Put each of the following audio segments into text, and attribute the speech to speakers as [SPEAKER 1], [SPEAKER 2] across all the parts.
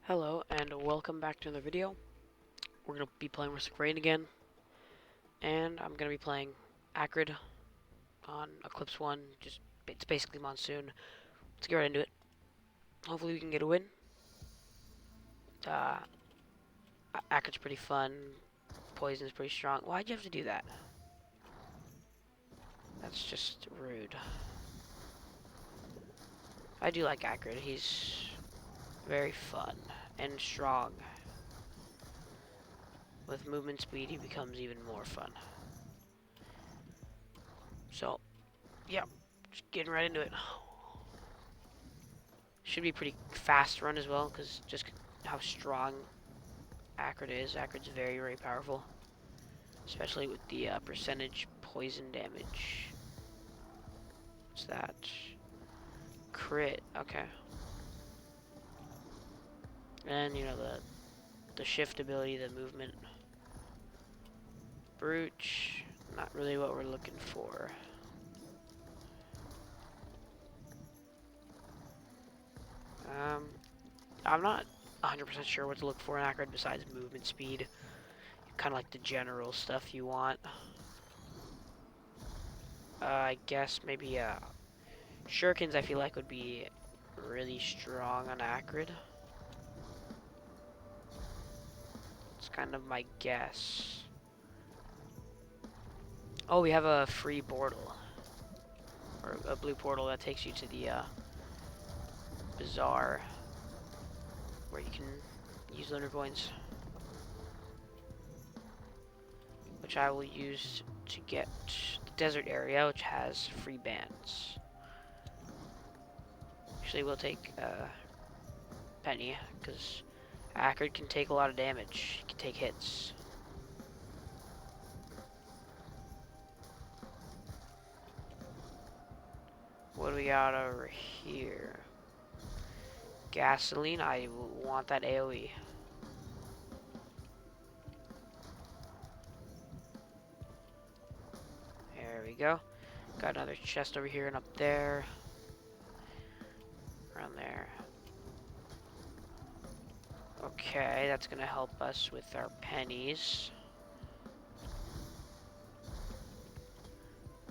[SPEAKER 1] Hello and welcome back to another video. We're going to be playing with Acrid again, and I'm going to be playing Acrid on Eclipse 1. It's basically Monsoon. Let's get right into it. Hopefully we can get a win. Uh, Acrid's pretty fun. Poison's pretty strong. Why'd you have to do that? That's just rude. I do like Acrid. He's very fun and strong. With movement speed, he becomes even more fun. So, yeah, just getting right into it. Should be pretty fast run as well, because just how strong Acrid is. Acrid's very, very powerful, especially with the percentage poison damage. What's that? Crit. Okay. And you know the shift ability, the movement. Brooch. Not really what we're looking for. I'm not 100% sure what to look for in Acrid besides movement speed. Kind of like the general stuff you want. I guess maybe Shurikens I feel like would be really strong on Acrid. It's kind of my guess. Oh, we have a free portal. Or a blue portal that takes you to the bazaar. Where you can use lunar coins. Which I will use to get the desert area, which has free bands. Actually, we'll take Penny, because Acrid can take a lot of damage. He can take hits. What do we got over here? Gasoline. I want that AoE. There we go. Got another chest over here and up there. Around there. Okay, that's gonna help us with our pennies.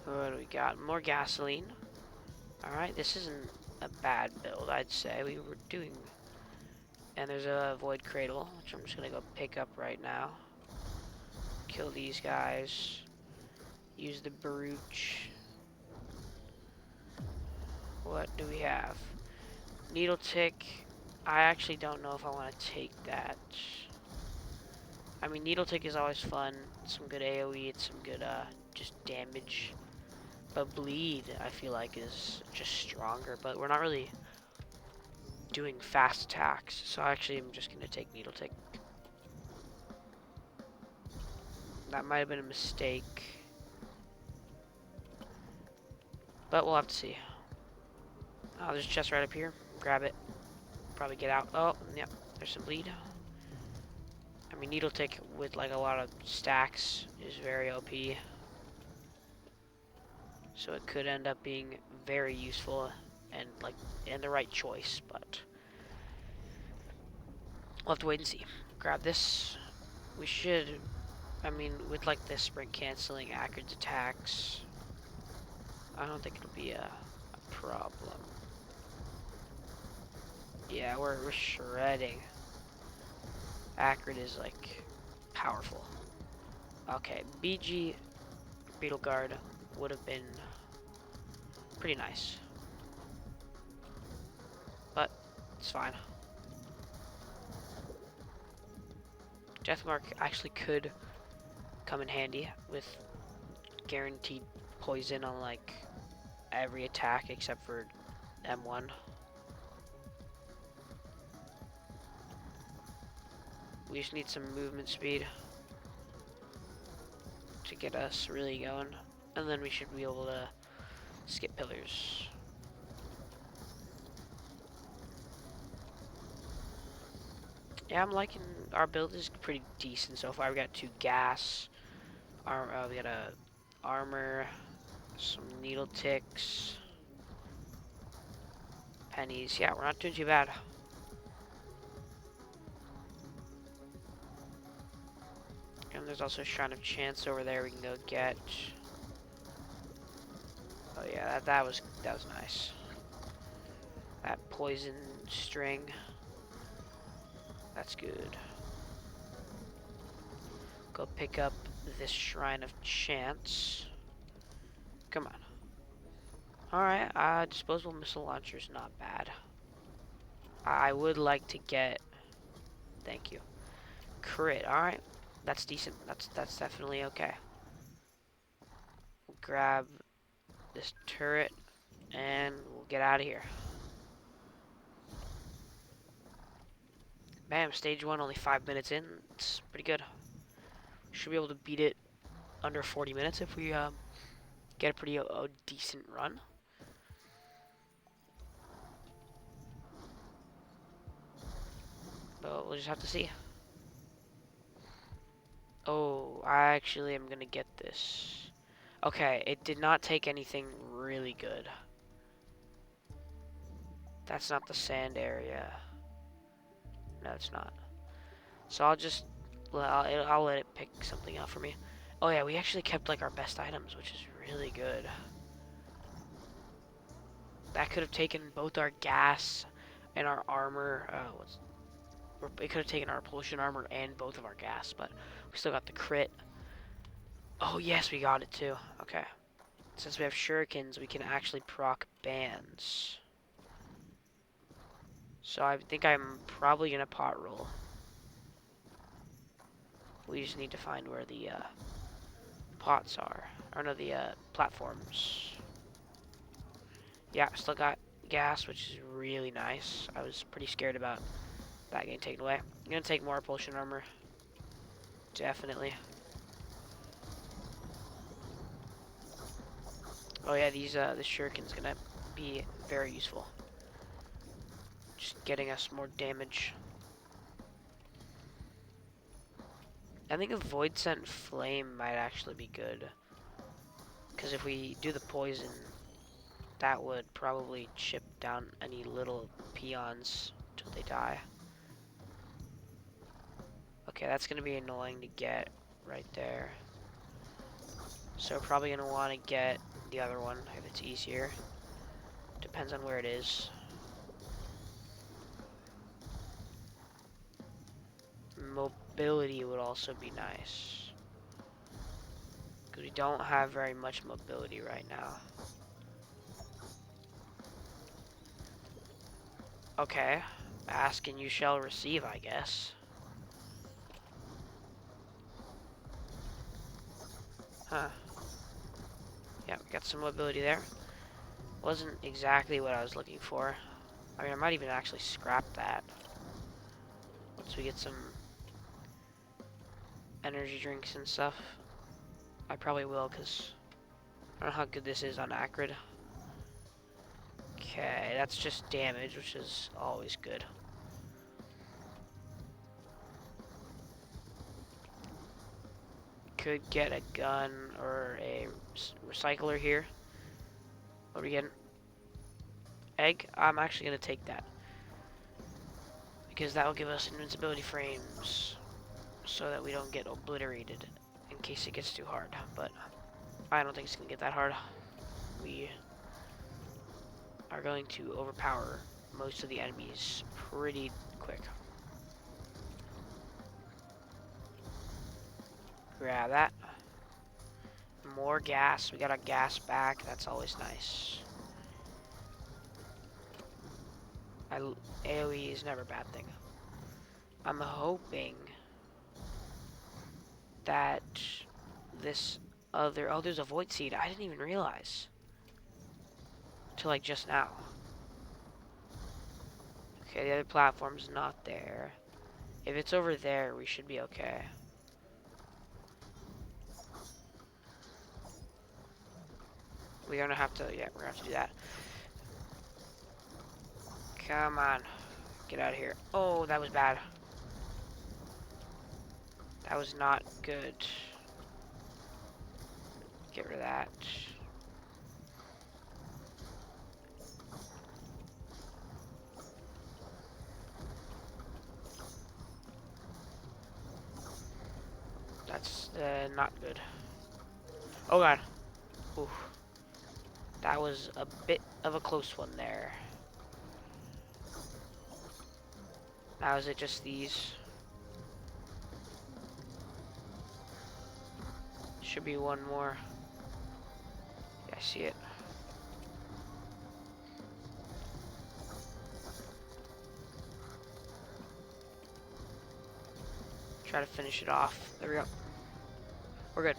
[SPEAKER 1] What do we got? More gasoline. Alright, this isn't a bad build, I'd say. We were doing... And there's a void cradle, which I'm just gonna go pick up right now. Kill these guys. Use the brooch. What do we have? Needle tick. I actually don't know if I want to take that. I mean, needle tick is always fun. It's some good AoE. It's some good just damage. But bleed, I feel like, is just stronger. But we're not really doing fast attacks. So actually, I'm just gonna take needle tick. That might have been a mistake. But we'll have to see. Oh, there's a chest right up here. Grab it. Probably get out. Oh, yep. There's some bleed. I mean, needle tick with like a lot of stacks is very OP. So it could end up being very useful and the right choice, but we'll have to wait and see. Grab this. We should, I mean, with like this sprint canceling Acrid's attacks, I don't think it'll be a problem. Yeah, we're shredding. Acrid is like powerful. Okay, BG Beetle Guard would have been pretty nice, but it's fine. Deathmark actually could come in handy with guaranteed poison on like every attack except for M1. We just need some movement speed to get us really going, and then we should be able to skip pillars. Yeah, I'm liking our build is pretty decent so far. We got 2 gas, we got a armor, some needle ticks, pennies. Yeah, we're not doing too bad. There's also a Shrine of Chance over there we can go get. Oh yeah, that was nice. That poison string. That's good. Go pick up this Shrine of Chance. Come on. Alright, disposable missile launcher's not bad. I would like to get... Thank you. Crit, alright. That's decent. That's definitely okay. We'll grab this turret, and we'll get out of here. Bam, stage 1, only 5 minutes in. It's pretty good. Should be able to beat it under 40 minutes if we get a pretty decent run. But we'll just have to see. Oh, I actually am going to get this. Okay, it did not take anything really good. That's not the sand area. No, it's not. So I'll let it pick something out for me. Oh yeah, we actually kept like our best items, which is really good. That could have taken both our gas and our armor. It could have taken our pollution armor and both of our gas, but we still got the crit. Oh yes, we got it too. Okay. Since we have shurikens, we can actually proc bands. So I think I'm probably gonna pot roll. We just need to find where the pots are. Or no, the platforms. Yeah, still got gas, which is really nice. I was pretty scared about that getting taken away. I'm gonna take more propulsion armor. Definitely. Oh yeah, this shuriken's gonna be very useful. Just getting us more damage. I think a Void Scent Flame might actually be good. Because if we do the poison, that would probably chip down any little peons until they die. Okay, that's going to be annoying to get right there. So we're probably going to want to get the other one if it's easier. Depends on where it is. Mobility would also be nice. Because we don't have very much mobility right now. Okay. Ask and you shall receive, I guess. Huh. Yeah, we got some mobility there. Wasn't exactly what I was looking for. I mean, I might even actually scrap that. Once we get some energy drinks and stuff. I probably will, because I don't know how good this is on Acrid. Okay, that's just damage, which is always good. Could get a gun or a recycler here. What are we getting? Egg? I'm actually going to take that. Because that will give us invincibility frames so that we don't get obliterated in case it gets too hard. But I don't think it's going to get that hard. We are going to overpower most of the enemies pretty quick. Grab that. More gas. We got our gas back. That's always nice. AoE is never a bad thing. I'm hoping that this other... Oh, there's a Void Seed. I didn't even realize. Till like just now. Okay, the other platform's not there. If it's over there, we should be okay. We're gonna have to... Yeah, we're gonna have to do that. Come on. Get out of here. Oh, that was bad. That was not good. Get rid of that. That's not good. Oh god. Oof. That was a bit of a close one there. Now is it just these? Should be one more. Yeah, I see it. Try to finish it off. There we go. We're good.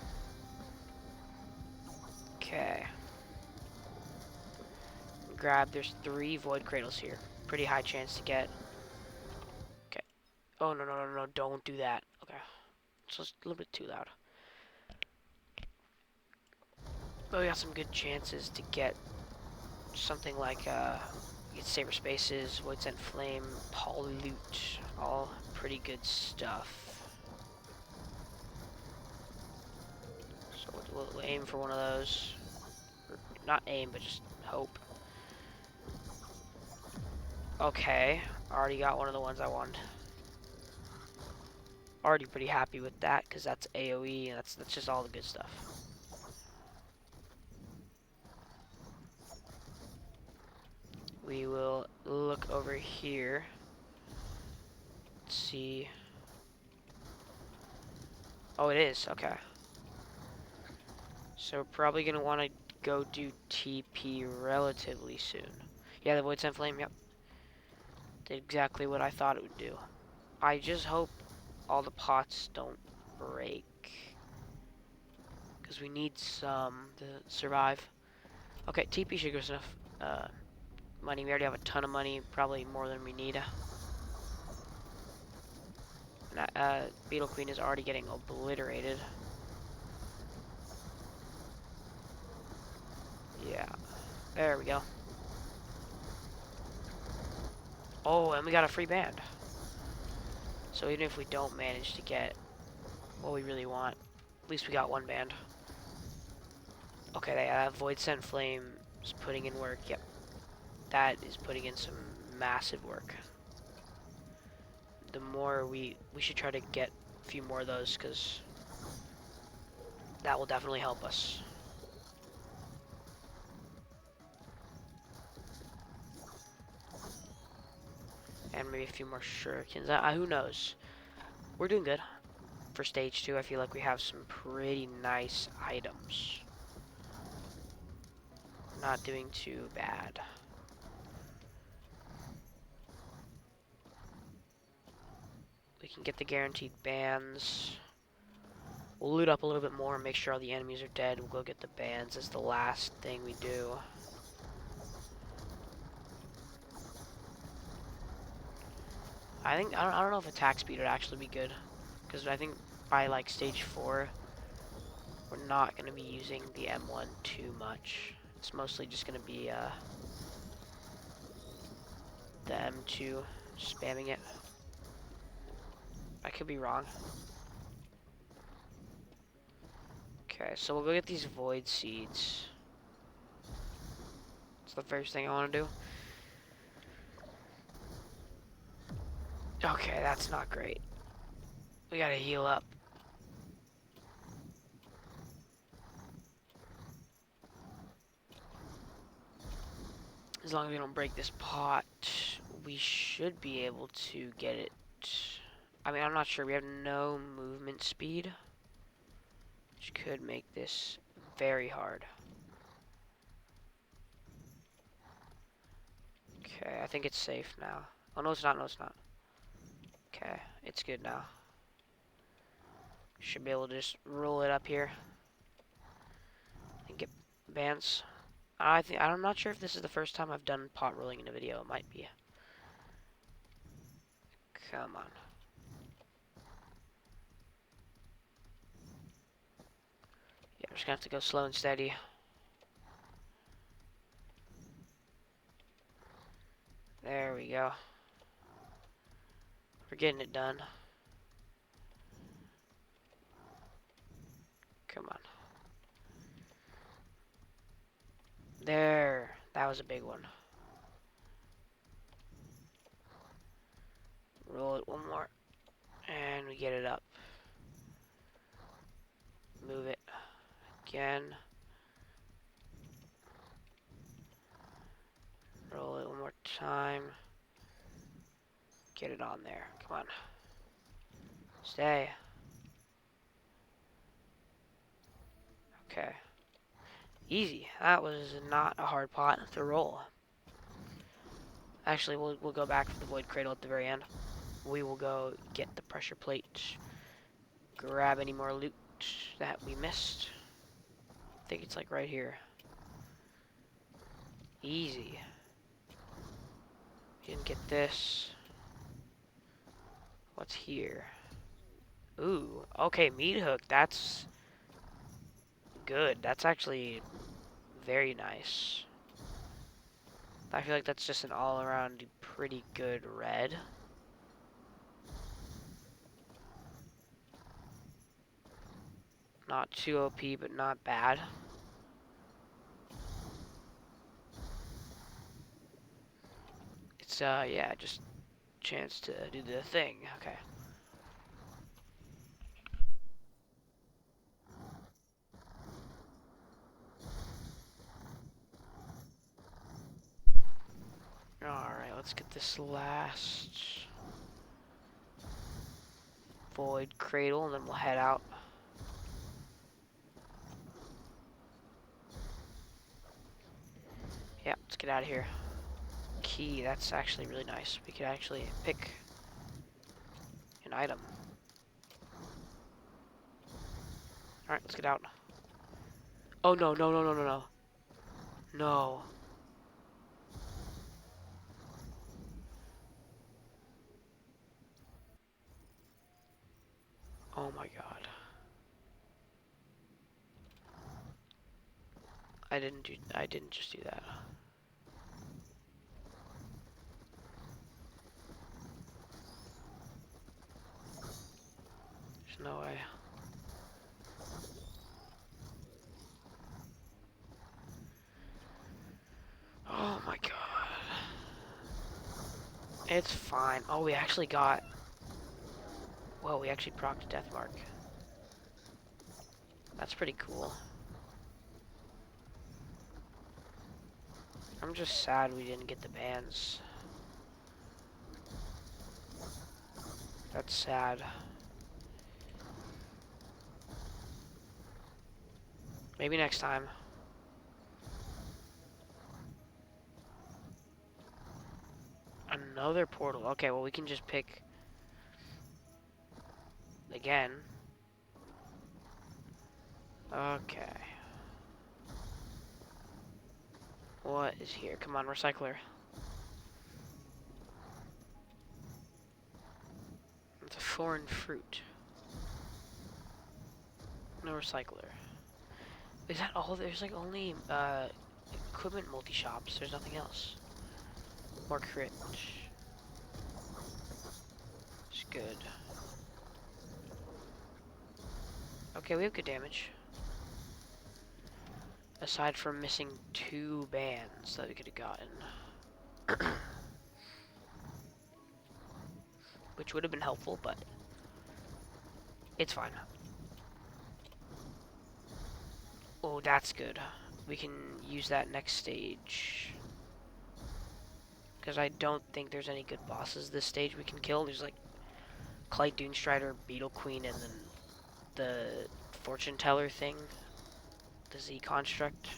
[SPEAKER 1] Okay. Grab. There's 3 void cradles here. Pretty high chance to get. Okay. Oh, no, no, no, no. Don't do that. Okay. It's just a little bit too loud. But we got some good chances to get something like, get Saber Spaces, Void Sent Flame, Pollute. All pretty good stuff. So we'll aim for one of those. Or not aim, but just hope. Okay. Already got one of the ones I wanted. Already pretty happy with that, because that's AoE, and that's just all the good stuff. We will look over here. Let's see. Oh, it is. Okay. So we're probably going to want to go do TP relatively soon. Yeah, the Void Sent Flame, yep. Did exactly what I thought it would do. I just hope all the pots don't break. Because we need some to survive. Okay, TP should give us enough money. We already have a ton of money, probably more than we need. Beetle Queen is already getting obliterated. Yeah. There we go. Oh, and we got a free band. So even if we don't manage to get what we really want, at least we got one band. Okay, that Void Sent Flame is putting in work. Yep. That is putting in some massive work. The more we should try to get a few more of those, because that will definitely help us. And maybe a few more shurikens. Who knows? We're doing good. For stage 2, I feel like we have some pretty nice items. Not doing too bad. We can get the guaranteed bans. We'll loot up a little bit more and make sure all the enemies are dead. We'll go get the bans as the last thing we do. I don't know if attack speed would actually be good, because I think by like stage 4, we're not going to be using the M1 too much. It's mostly just going to be the M2 spamming it. I could be wrong. Okay, so we'll go get these void seeds. That's the first thing I want to do. Okay, that's not great. We gotta heal up. As long as we don't break this pot, we should be able to get it. I mean, I'm not sure. We have no movement speed, which could make this very hard. Okay, I think it's safe now. Oh, no, it's not. No, it's not. Okay, it's good now. Should be able to just roll it up here and get bans. I'm not sure if this is the first time I've done pot rolling in a video. It might be. Come on. Yeah, we're just gonna have to go slow and steady. There we go. We're getting it done. Come on. There. That was a big one. Roll it one more. And we get it up. move it again. Roll it one more time. Get it on there. Come on. Stay. Okay. Easy. That was not a hard pot to roll. Actually, we'll go back for the void cradle at the very end. We will go get the pressure plate. Grab any more loot that we missed. I think it's like right here. Easy. Didn't get this. What's here? Ooh, okay, meat hook. That's good. That's actually very nice. I feel like that's just an all-around pretty good red. Not too OP, but not bad. It's, yeah, just chance to do the thing. Okay. Alright, let's get this last void cradle, and then we'll head out. Yeah, let's get out of here. Key, that's actually really nice. We could actually pick an item. Alright, let's get out. Oh, no, no, no, no, no, no. No. Oh my god. I didn't just do that. There's no way. Oh my god. It's fine. Oh, we actually got... Whoa, we actually procced a death mark. That's pretty cool. I'm just sad we didn't get the bands. That's sad. Maybe next time. Another portal. Okay, well we can just pick... Again. Okay. What is here? Come on, recycler. It's a foreign fruit. No recycler. Is that all? There's like only equipment multi-shops. There's nothing else. More crit. It's good. Okay, we have good damage. Aside from missing 2 bands that we could have gotten. Which would have been helpful, but it's fine. Oh, that's good. We can use that next stage. Because I don't think there's any good bosses this stage we can kill. There's like Clyde Doomstrider, Beetle Queen, and then the Fortune Teller thing. The Z Construct.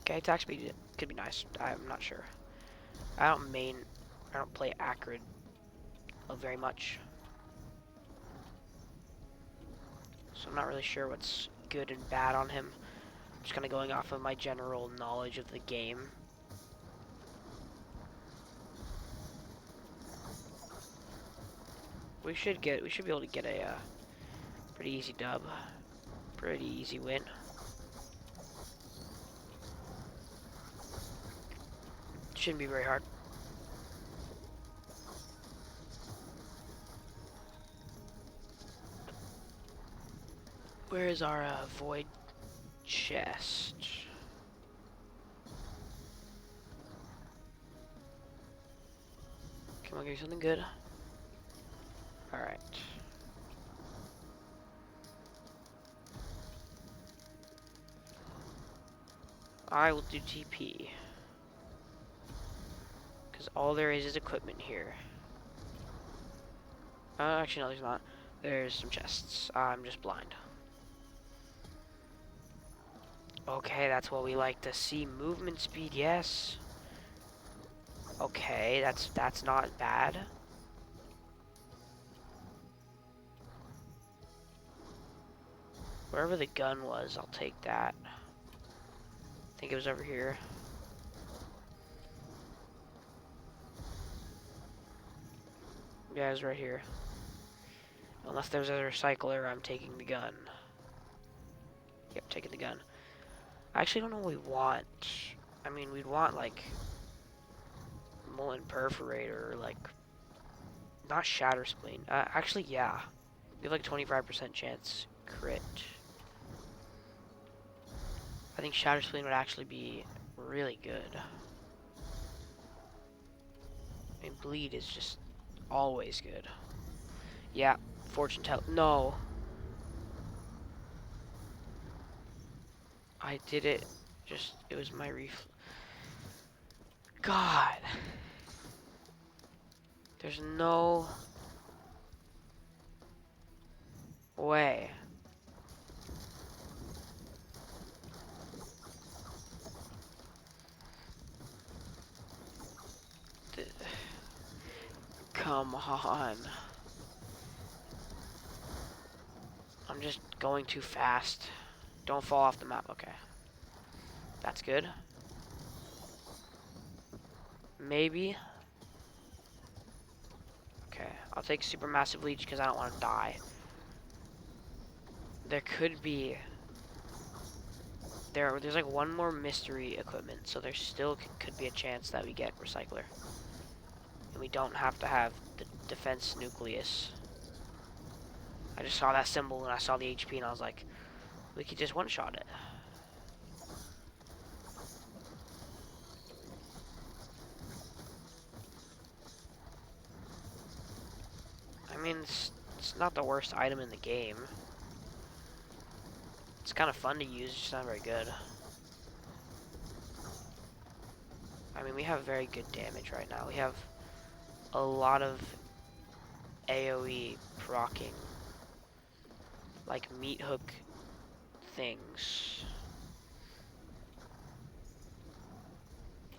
[SPEAKER 1] Okay, attack speed could be nice. I'm not sure. I don't play Acrid very much. So I'm not really sure what's good and bad on him. Just kind of going off of my general knowledge of the game. We should be able to get a pretty easy dub. Pretty easy win. Shouldn't be very hard. Where is our void chest? Come on, give me something good. Alright. I will do TP. Because all there is equipment here. Actually, no, there's not. There's some chests. I'm just blind. Okay, that's what we like to see. Movement speed, yes. Okay, that's not bad. Wherever the gun was, I'll take that. I think it was over here. Yeah, it was right here. Unless there's a recycler, I'm taking the gun. Yep, taking the gun. I actually don't know what we want. I mean, we'd want, like, molten perforator, or, like, not shatter spleen. Actually, yeah. We have, like, 25% chance crit. I think shatter spleen would actually be really good. I mean, bleed is just always good. Yeah, fortune tell. No. I did it. Just, it was my God. There's no way. Come on. I'm just going too fast. Don't fall off the map. Okay. That's good. Maybe. Okay. I'll take supermassive leech because I don't want to die. There could be... There's like one more mystery equipment, so there still could be a chance that we get recycler. And we don't have to have the defense nucleus. I just saw that symbol and I saw the HP and I was like, we could just one-shot it. I mean, it's not the worst item in the game. It's kind of fun to use, it's just not very good. I mean, we have very good damage right now. We have a lot of AoE proccing, like meat hook things.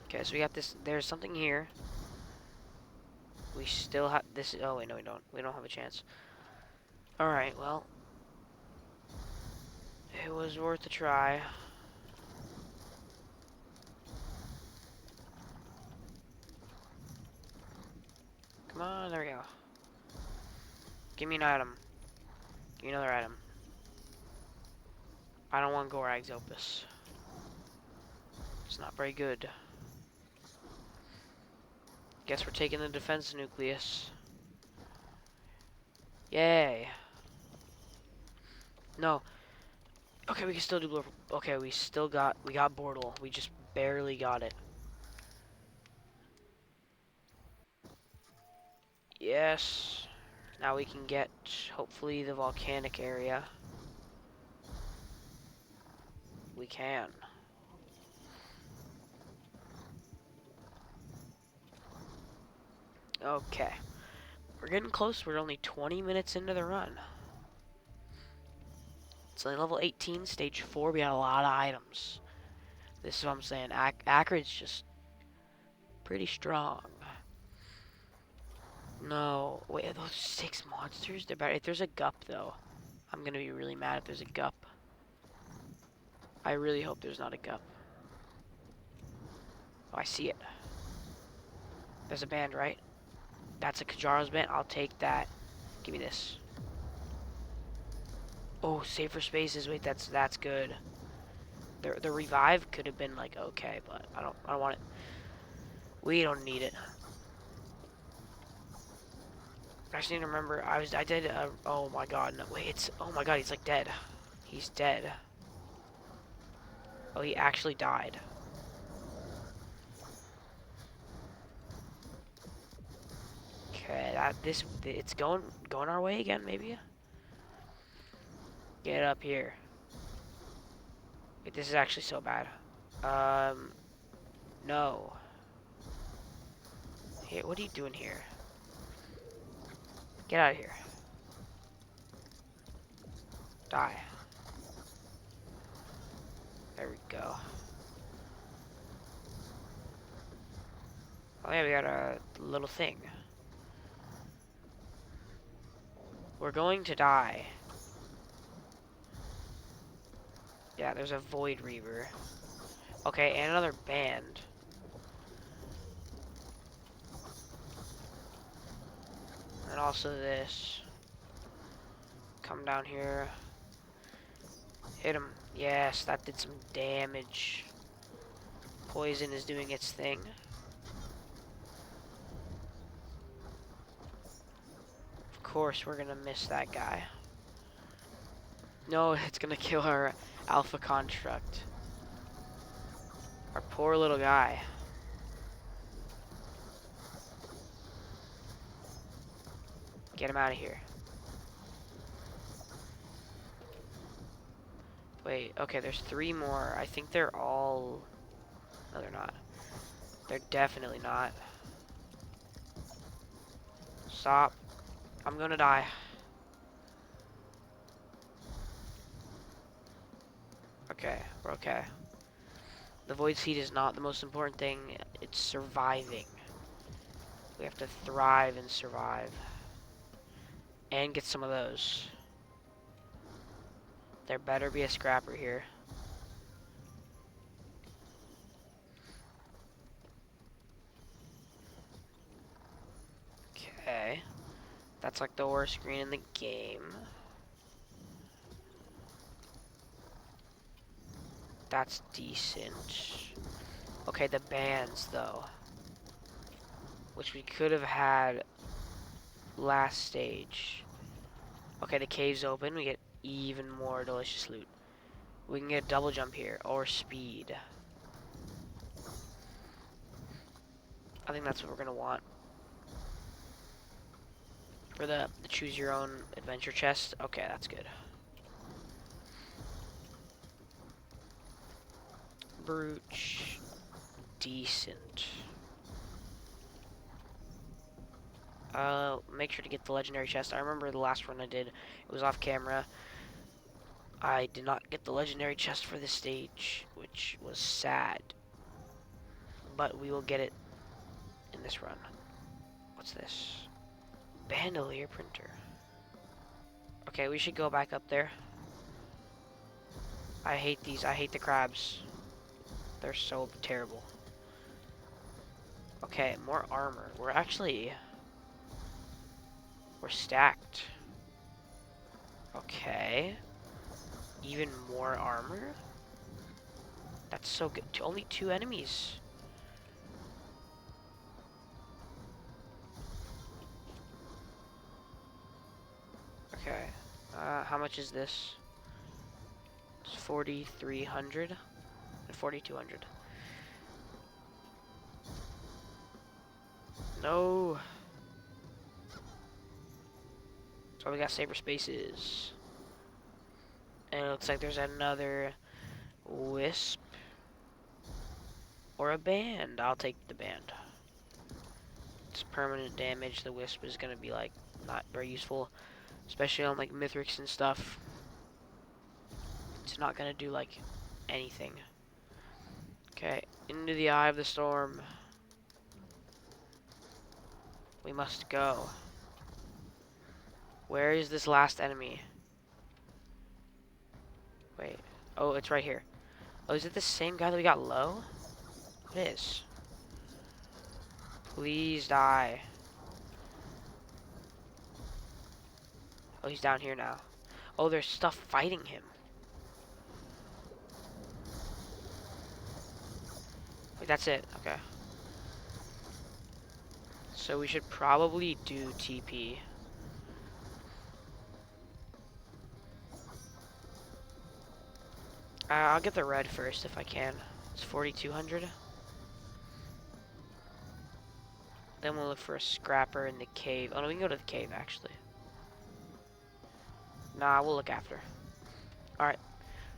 [SPEAKER 1] Okay, so we got this. There's something here. We still have this. Oh wait, no, we don't. We don't have a chance. All right, well, it was worth a try. Come on, there we go. Give me an item. Give me another item. I don't want Gorag's Opus. It's not very good. Guess we're taking the defense nucleus. Yay. No. Okay, we can still do blue. Okay, we got Bortle. We just barely got it. Yes. Now we can get, hopefully, the volcanic area. We can. Okay. We're getting close. We're only 20 minutes into the run. It's only level 18, stage 4. We got a lot of items. This is what I'm saying. Acrid's just pretty strong. No. Wait, are those 6 monsters? They're better. If there's a gup, though, I'm going to be really mad if there's a gup. I really hope there's not a gup. Oh, I see it. There's a band, right? That's a Kajaro's band. I'll take that. Give me this. Oh, safer spaces. Wait, that's good. The revive could have been like okay, but I don't want it. We don't need it. I just need to remember. I did. Oh my god. No, wait. Oh my god. He's like dead. He's dead. Oh, he actually died. Okay. It's going our way again. Maybe. Get up here. Wait, this is actually so bad. No. Hey, what are you doing here? Get out of here. Die. There we go. Oh yeah, we got a little thing. We're going to die. Yeah, there's a Void Reaver. Okay, and another band. And also this. Come down here. Hit him. Yes, that did some damage. Poison is doing its thing. Of course, we're gonna miss that guy. No, it's gonna kill our Alpha Construct. Our poor little guy. Get him out of here. Wait, okay, there's 3 more. I think they're all... No, they're not. They're definitely not. Stop. I'm gonna die. Okay, we're okay. The Void Seed is not the most important thing. It's surviving. We have to thrive and survive. And get some of those. There better be a scrapper here. Okay. That's like the worst green in the game. That's decent. Okay, the bands though. Which we could have had last stage. Okay, the cave's open. We get even more delicious loot. We can get a double jump here, or speed. I think that's what we're gonna want. For the choose your own adventure chest. Okay, that's good. Brooch. Decent. Make sure to get the legendary chest. I remember the last run I did, it was off camera. I did not get the legendary chest for this stage, which was sad. But we will get it in this run. What's this? Bandolier printer. Okay, we should go back up there. I hate these. I hate the crabs. They're so terrible. Okay, more armor. We're stacked. Okay. Even more armor? That's so good. Only 2 enemies. Okay. How much is this? It's 4,300 and 4,200. No. So we got saber spaces. And it looks like there's another wisp. Or a band. I'll take the band. It's permanent damage. The wisp is gonna be like not very useful. Especially on like Mithrix and stuff. It's not gonna do like anything. Okay, into the eye of the storm. We must go. Where is this last enemy? Wait. Oh, it's right here. Oh, is it the same guy that we got low? It is. Please die. Oh, he's down here now. Oh, there's stuff fighting him. Wait, that's it. Okay. So we should probably do TP. I'll get the red first if I can. It's 4,200. Then we'll look for a scrapper in the cave. Oh, no, we can go to the cave, actually. Nah, we'll look after. Alright.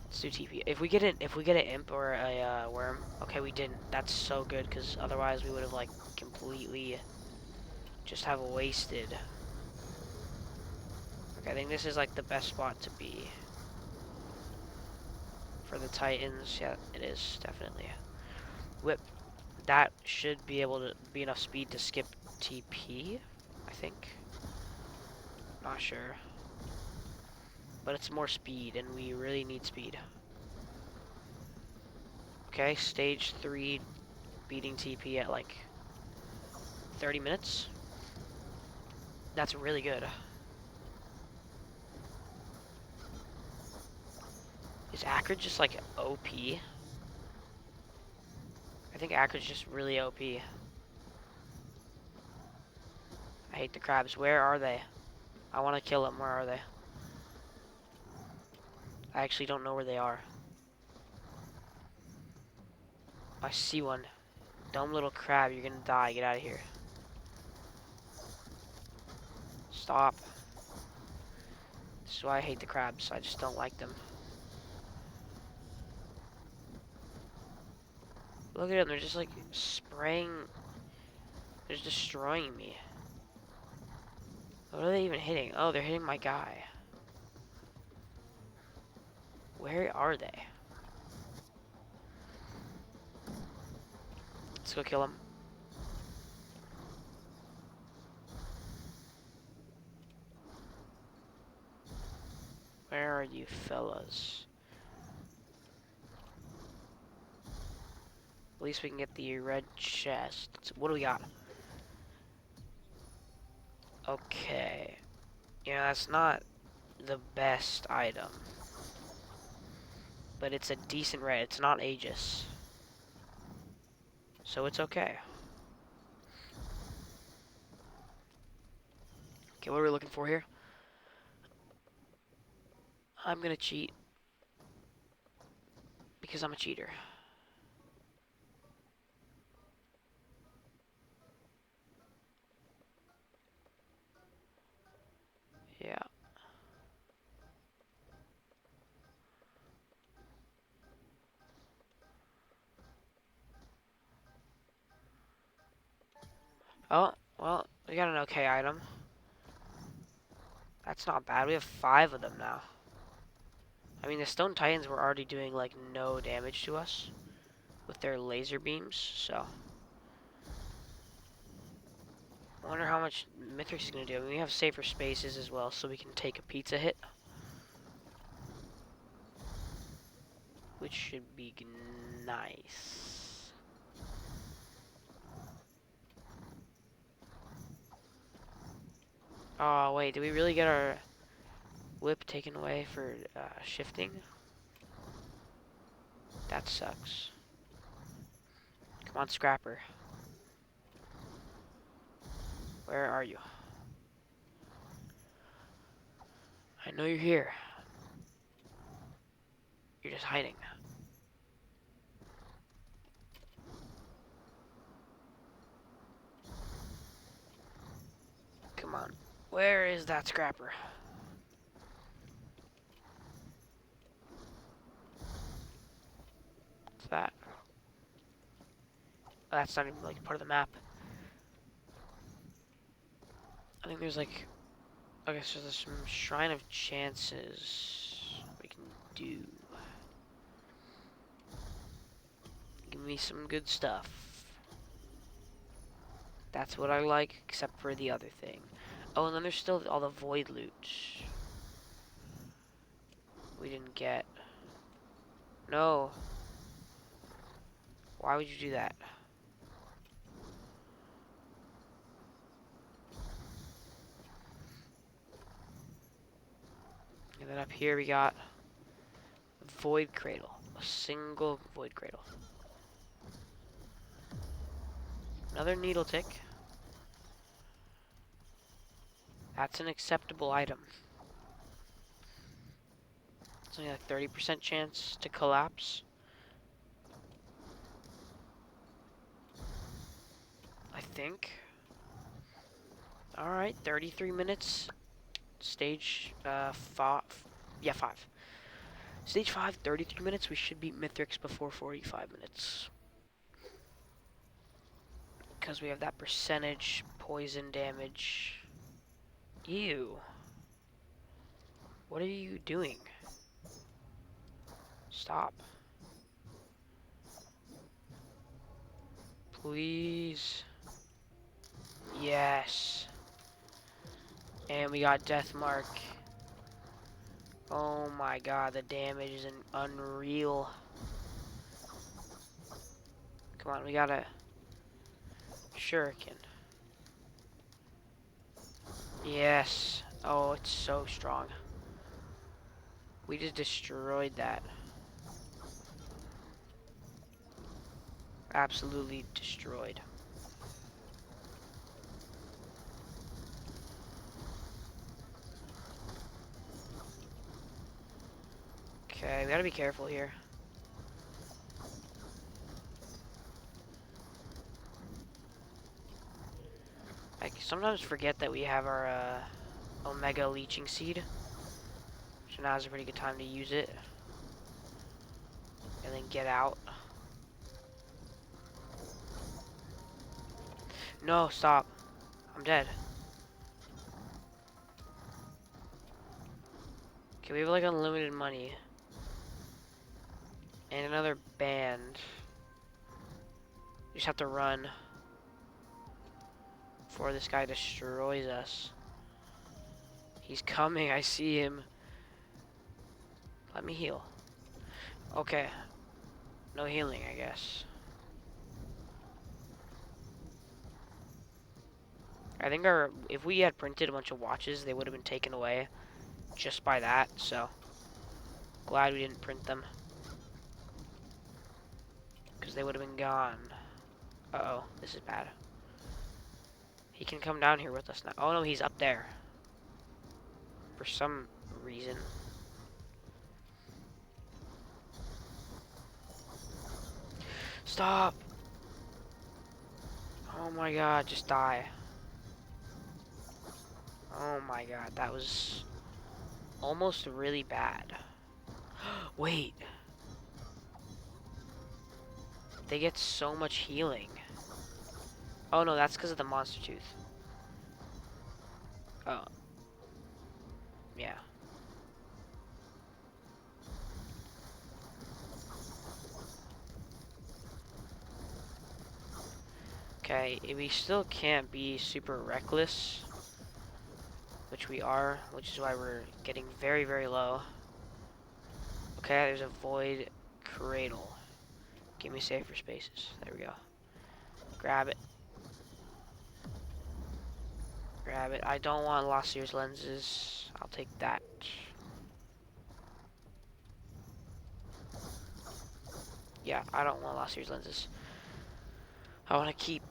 [SPEAKER 1] Let's do TP. If we get an imp or a worm, okay, we didn't. That's so good because otherwise we would have like completely just have wasted. Okay, I think this is like the best spot to be for the Titans. Yeah, it is definitely. Whip. That should be able to be enough speed to skip TP. I think. Not sure. But it's more speed, and we really need speed. Okay, stage 3 beating TP at like 30 minutes. That's really good. Is Acrid just like OP? I think Acrid's just really OP. I hate the crabs. Where are they? I want to kill them. Where are they? I actually don't know where they are. I see one. Dumb little crab. You're gonna die. Get out of here. Stop. This is why I hate the crabs. I just don't like them. Look at them. They're just like spraying. They're just destroying me. What are they even hitting? Oh, they're hitting my guy. Where are they? Let's go kill them. Where are you fellas? At least we can get the red chest. What do we got? Okay. Yeah, that's not the best item. But it's a decent red. It's not Aegis. So it's okay. Okay, what are we looking for here? I'm gonna cheat. Because I'm a cheater. Yeah. Oh, well, we got an okay item. That's not bad. We have 5 of them now. I mean, the Stone Titans were already doing, like, no damage to us with their laser beams, so. I wonder how much Mithrix is going to do. I mean, we have safer spaces as well, so we can take a pizza hit. Which should be nice. Oh, wait, did we really get our whip taken away for shifting? That sucks. Come on, Scrapper. Where are you? I know you're here. You're just hiding. Come on. Where is that Scrapper? What's that? Oh, that's not even like part of the map. I think there's like, okay, so there's some Shrine of Chances we can do. Give me some good stuff. That's what I like, except for the other thing. Oh, and then there's still all the void loot we didn't get. No. Why would you do that? And then up here we got Void Cradle. A single Void Cradle. Another Needle Tick. That's an acceptable item. It's only like 30% chance to collapse. I think. Alright, 33 minutes. Stage 5. Yeah, 5. Stage 5, 33 minutes. We should beat Mithrix before 45 minutes. Because we have that percentage poison damage. Ew. What are you doing? Stop. Please. Yes. And we got Death Mark. Oh my god, the damage is unreal. Come on, we got a shuriken. Yes. Oh, it's so strong. We just destroyed that. Absolutely destroyed. Okay, we gotta be careful here. I sometimes forget that we have our Omega Leeching Seed. So now's a pretty good time to use it. And then get out. No, stop. I'm dead. Okay, we have like unlimited money. And another band. We just have to run before this guy destroys us. He's coming, I see him. Let me heal. Okay. No healing, I guess. I think if we had printed a bunch of watches, they would have been taken away just by that, so glad we didn't print them. Because they would have been gone. Uh-oh, this is bad. He can come down here with us now. Oh no, he's up there. For some reason. Stop! Oh my god, just die. Oh my god, that was almost really bad. Wait. They get so much healing. Oh no, that's because of the monster tooth. Oh. Yeah. Okay, we still can't be super reckless. Which we are, which is why we're getting very, very low. Okay, there's a void cradle. Give me safer spaces. There we go. Grab it. Grab it. I don't want Lost Year's lenses. I'll take that. Yeah, I don't want Lost Year's lenses. I want to keep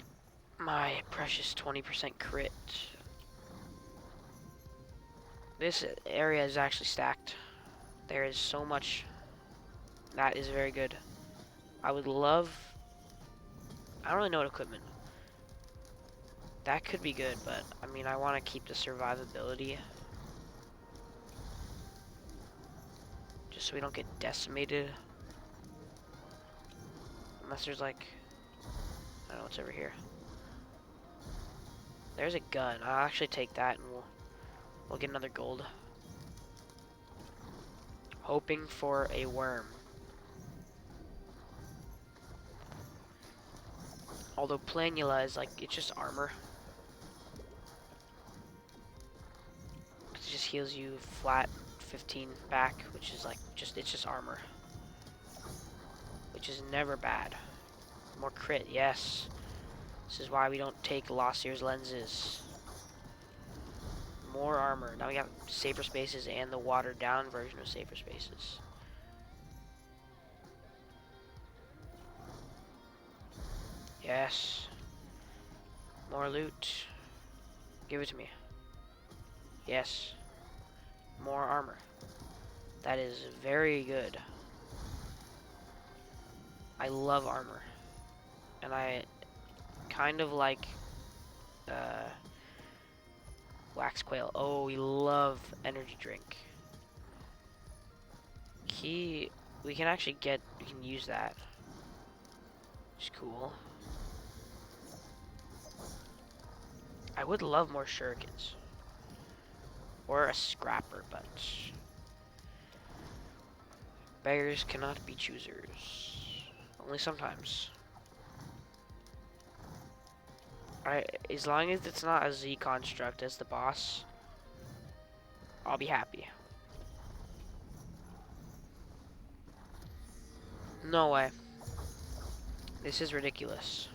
[SPEAKER 1] my precious 20% crit. This area is actually stacked. There is so much. That is very good. I would love... I don't really know what equipment. That could be good, but I mean, I want to keep the survivability. Just so we don't get decimated. Unless there's like... I don't know what's over here. There's a gun. I'll actually take that and we'll get another gold. Hoping for a worm. Although Planula is like, it's just armor. It just heals you flat 15 back, which is like, it's just armor. Which is never bad. More crit, yes. This is why we don't take Lost Year's lenses. More armor. Now we got safer spaces and the watered down version of safer spaces. Yes. More loot. Give it to me. Yes. More armor. That is very good. I love armor. And I kind of like wax quail. Oh, we love energy drink. we can actually we can use that. It's cool. I would love more shurikens. Or a scrapper, but beggars cannot be choosers. Only sometimes. As long as it's not a Z construct as the boss, I'll be happy. No way. This is ridiculous.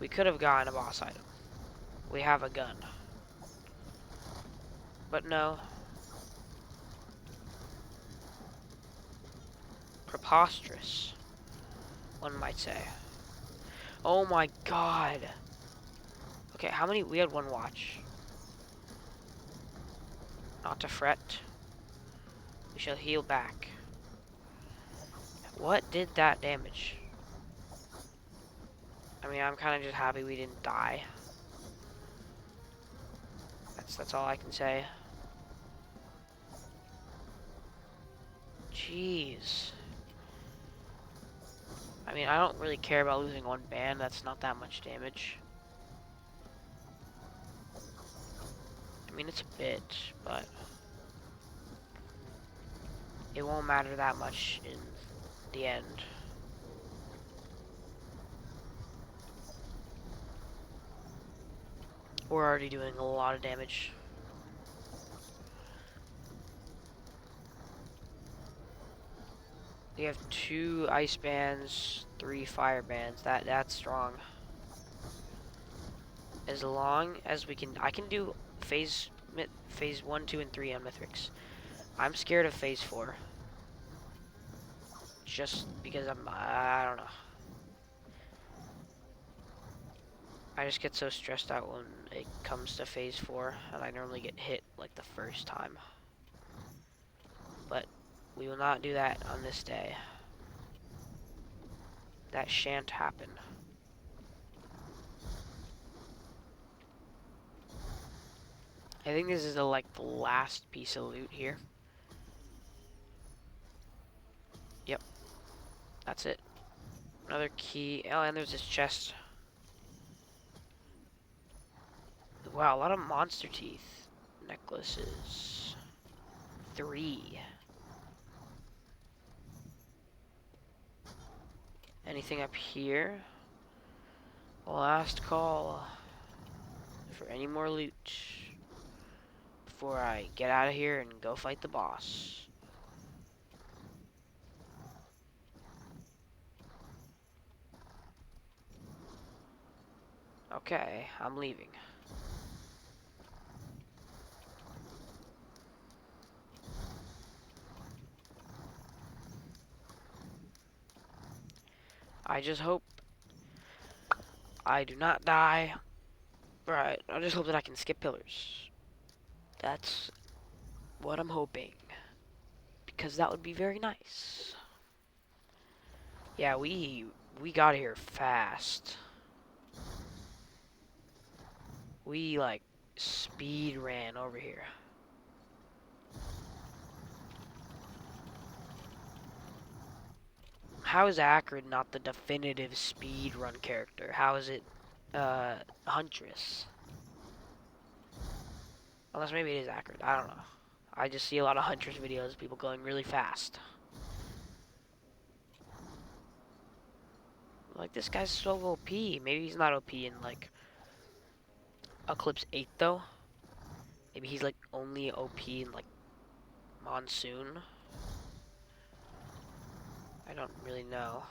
[SPEAKER 1] We could have gotten a boss item. We have a gun. But no. Preposterous, one might say. Oh my god. Okay, how many? We had one watch. Not to fret. We shall heal back. What did that damage? I mean, I'm kind of just happy we didn't die. That's all I can say. Jeez. I mean, I don't really care about losing one band. That's not that much damage. I mean, it's a bit, but it won't matter that much in the end. We're already doing a lot of damage. We have 2 ice bands, 3 fire bands. That's strong. As long as we can, I can do phase 1, 2, and 3 on Mithrix. I'm scared of phase 4. Just because I don't know. I just get so stressed out when it comes to phase 4, and I normally get hit like the first time. But we will not do that on this day. That shan't happen. I think this is like the last piece of loot here. Yep. That's it. Another key. Oh, and there's this chest. Wow, a lot of monster teeth necklaces. 3. Anything up here? Last call for any more loot before I get out of here and go fight the boss. Okay, I'm leaving. I just hope I do not die. Right, I just hope that I can skip pillars. That's what I'm hoping. Because that would be very nice. Yeah, we got here fast. We like speed ran over here. How is Acrid not the definitive speed run character? How is it Huntress? Unless maybe it is Acrid. I don't know. I just see a lot of Huntress videos of people going really fast. Like, this guy's so OP. Maybe he's not OP in, like, Eclipse 8, though. Maybe he's, like, only OP in, like, Monsoon. I don't really know.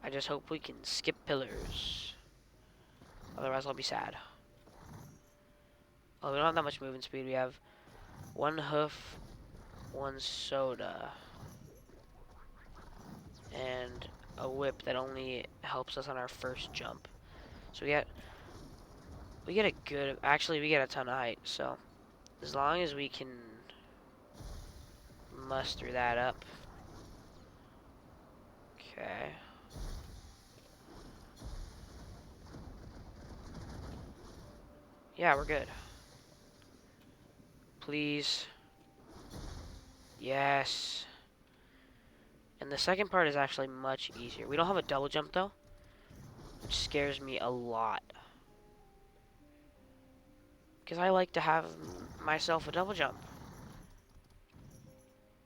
[SPEAKER 1] I just hope we can skip pillars. Otherwise, I'll be sad. Oh, we don't have that much movement speed. We have 1 hoof, 1 soda, and a whip that only helps us on our first jump. So we get a good, actually we get a ton of height, so as long as we can muster that up. Okay. Yeah, we're good. Please. Yes. And the second part is actually much easier. We don't have a double jump though, which scares me a lot. Because I like to have myself a double jump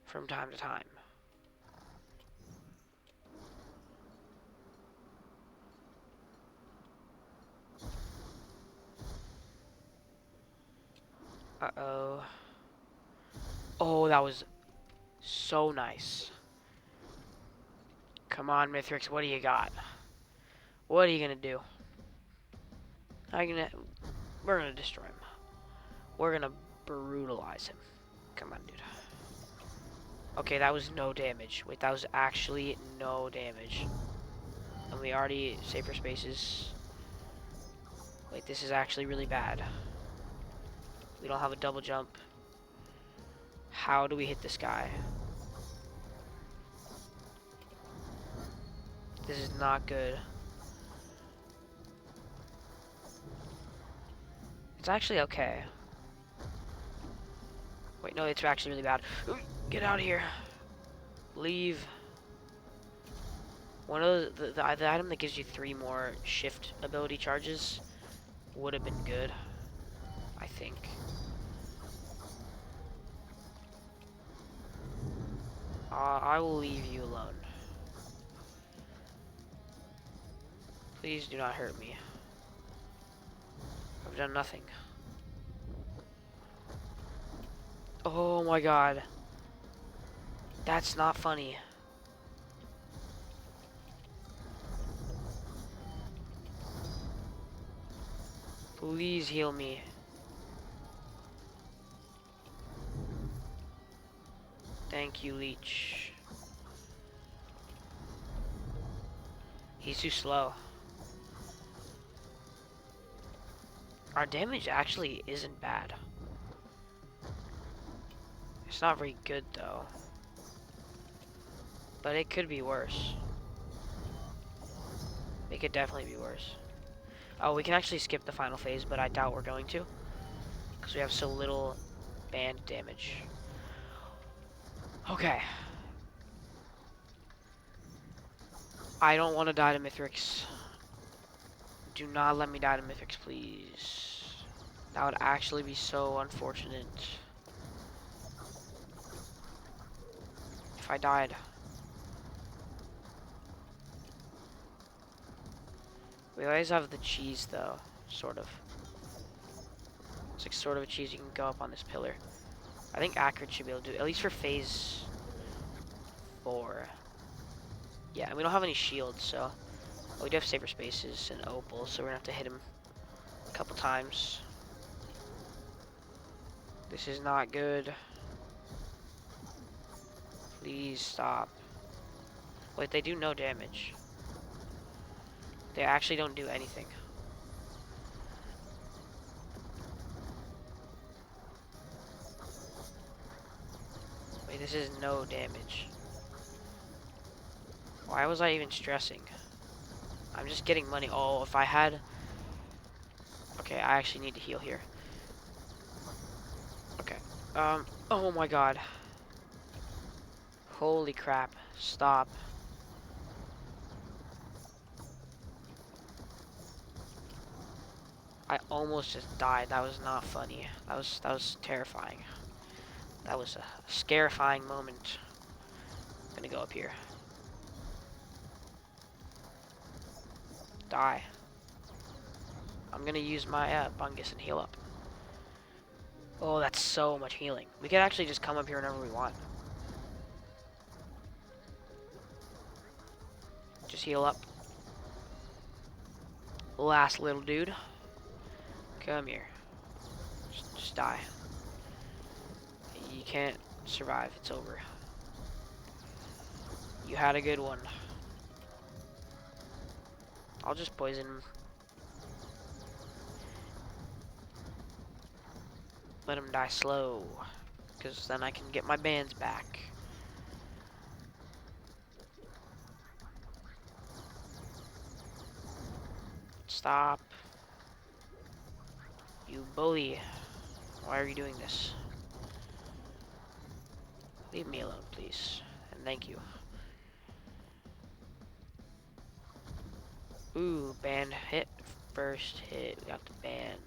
[SPEAKER 1] from time to time. Uh-oh. Oh, that was so nice. Come on, Mithrix, what do you got? What are you gonna do? We're gonna destroy him. We're gonna brutalize him. Come on, dude. Okay, that was no damage. Wait, that was actually no damage. And we already saved our spaces. Wait, this is actually really bad. We don't have a double jump. How do we hit this guy? This is not good. It's actually okay. Wait, no, it's actually really bad. Get out of here. Leave. One of the item that gives you 3 more shift ability charges would have been good, I think. I will leave you alone. Please do not hurt me. I've done nothing. Oh my god. That's not funny. Please heal me. Thank you, Leech. He's too slow. Our damage actually isn't bad. It's not very good, though. But it could be worse. It could definitely be worse. Oh, we can actually skip the final phase, but I doubt we're going to. Because we have so little band damage. Okay. I don't want to die to Mithrix. Do not let me die to Mithrix, please. That would actually be so unfortunate. If I died. We always have the cheese, though. Sort of. It's like sort of a cheese. You can go up on this pillar. I think Acrid should be able to do it, at least for phase 4. Yeah, and we don't have any shields, so... Oh, we do have saber spaces and opal, so we're gonna have to hit him a couple times. This is not good. Please stop. Wait, they do no damage. They actually don't do anything. Wait, this is no damage. Why was I even stressing? I'm just getting money. Oh, if I had... Okay, I actually need to heal here. Okay. Oh my god. Holy crap. Stop. I almost just died. That was not funny. That was terrifying. That was a scarifying moment. I'm gonna go up here. Die. I'm gonna use my bungus and heal up. Oh, that's so much healing. We could actually just come up here whenever we want. Just heal up. Last little dude. Come here. Just die. You can't survive. It's over. You had a good one. I'll just poison him. Let him die slow. Because then I can get my bands back. Stop. You bully. Why are you doing this? Leave me alone, please. And thank you. Ooh, band hit. First hit. We got the band.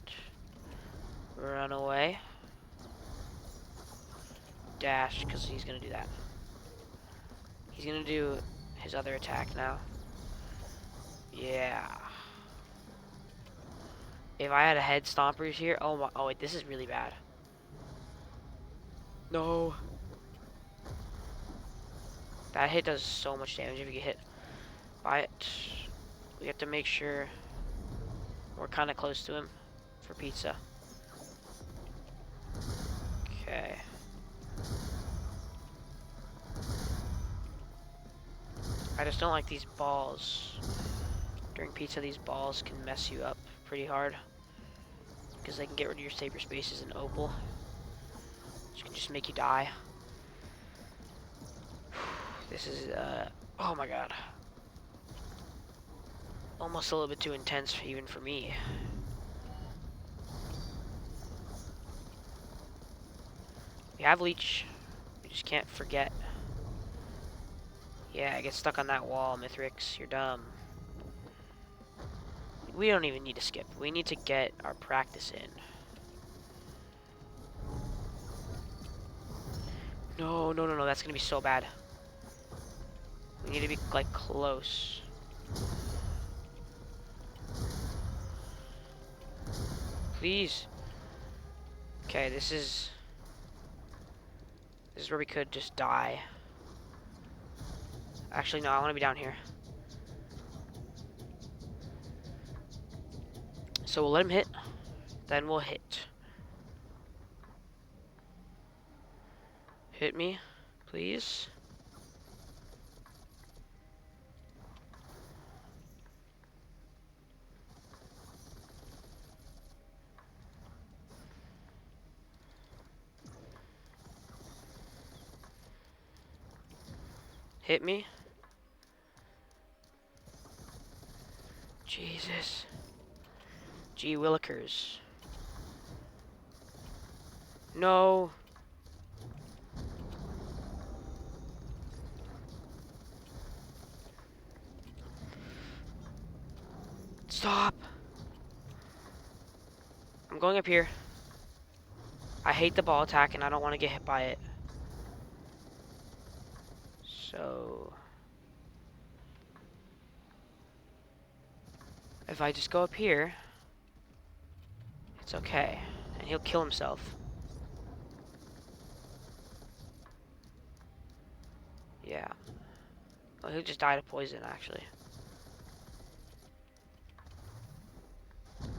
[SPEAKER 1] Run away. Dash, because he's going to do that. He's going to do his other attack now. Yeah. If I had a head stompers here, oh my, oh wait, this is really bad. No. That hit does so much damage if you get hit by it. We have to make sure we're kind of close to him for pizza. Okay. I just don't like these balls. During pizza, these balls can mess you up pretty hard. Because they can get rid of your saber spaces in opal. Which can just make you die. This is, oh my god. Almost a little bit too intense even for me. We have leech. We just can't forget. Yeah, get stuck on that wall, Mithrix. You're dumb. We don't even need to skip. We need to get our practice in. No, no, no, no. That's gonna be so bad. We need to be, like, close. Please. Okay, this is where we could just die. Actually, no, I want to be down here. So we'll let him hit. Then we'll hit. Hit me, please. Hit me. Jesus. Gee willikers. No. Stop. I'm going up here. I hate the ball attack and I don't want to get hit by it. So if I just go up here, it's okay. And he'll kill himself. Yeah. Well, he'll just die to poison, actually.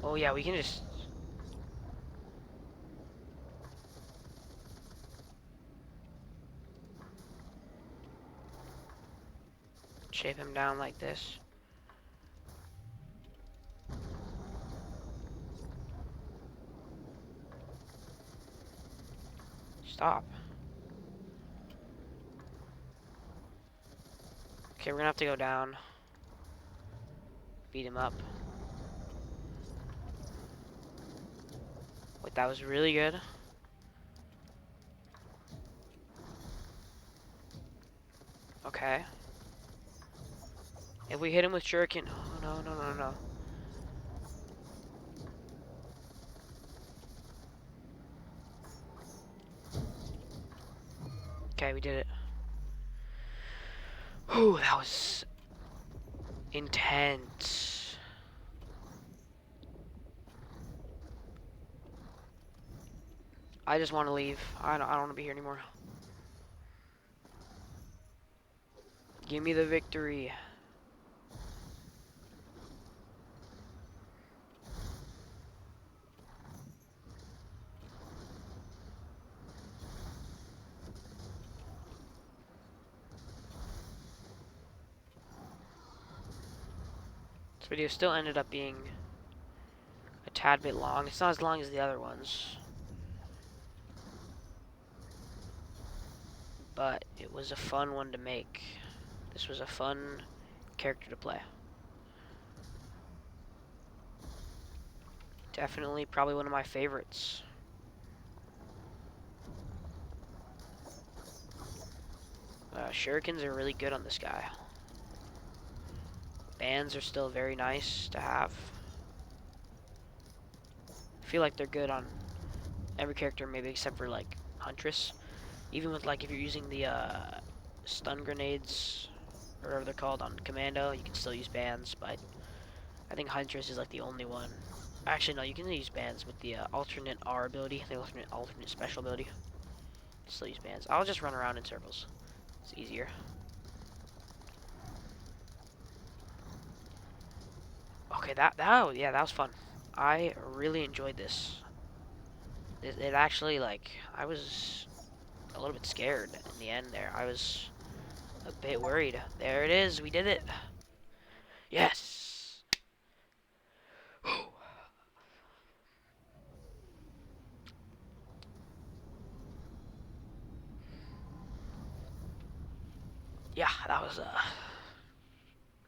[SPEAKER 1] Oh, yeah, we can just... shape him down like this. Stop. Okay, we're gonna have to go down. Beat him up. Wait, that was really good. Okay. If we hit him with shuriken... Oh, no, no, no, no. Okay, we did it. Whew, that was... intense. I just want to leave. I don't want to be here anymore. Give me the victory. This video still ended up being a tad bit long. It's not as long as the other ones. But it was a fun one to make. This was a fun character to play. Definitely probably one of my favorites. Shurikens are really good on this guy. Bands are still very nice to have. I feel like they're good on every character, maybe except for like Huntress. Even with like if you're using the stun grenades or whatever they're called on Commando, you can still use bands. But I think Huntress is like the only one. Actually, no, you can use bands with the alternate R ability, the alternate special ability. Still use bands. I'll just run around in circles. It's easier. Okay, yeah, that was fun. I really enjoyed this. It actually like I was a little bit scared in the end there. I was a bit worried. There it is. We did it. Yes. Yeah, that was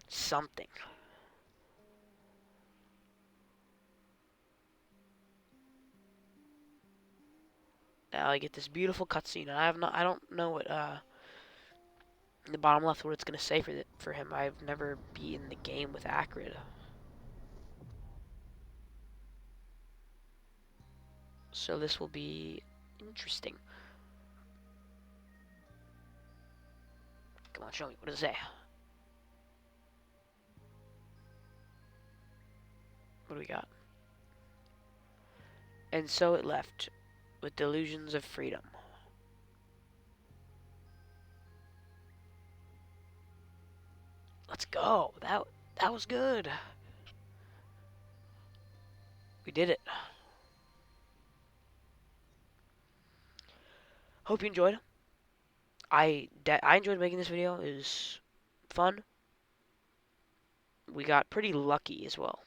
[SPEAKER 1] something. Now I get this beautiful cutscene, and I don't know what in the bottom left what it's gonna say for him. I've never beaten the game with Acrid, so this will be interesting. Come on, show me. What does it say? What do we got? And so it left, with delusions of freedom. Let's go. That was good. We did it. Hope you enjoyed. I enjoyed making this video. It was fun. We got pretty lucky as well.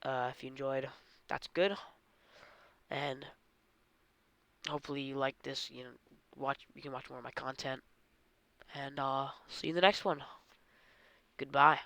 [SPEAKER 1] If you enjoyed, that's good. And hopefully you like this. You can watch more of my content. And see you in the next one. Goodbye.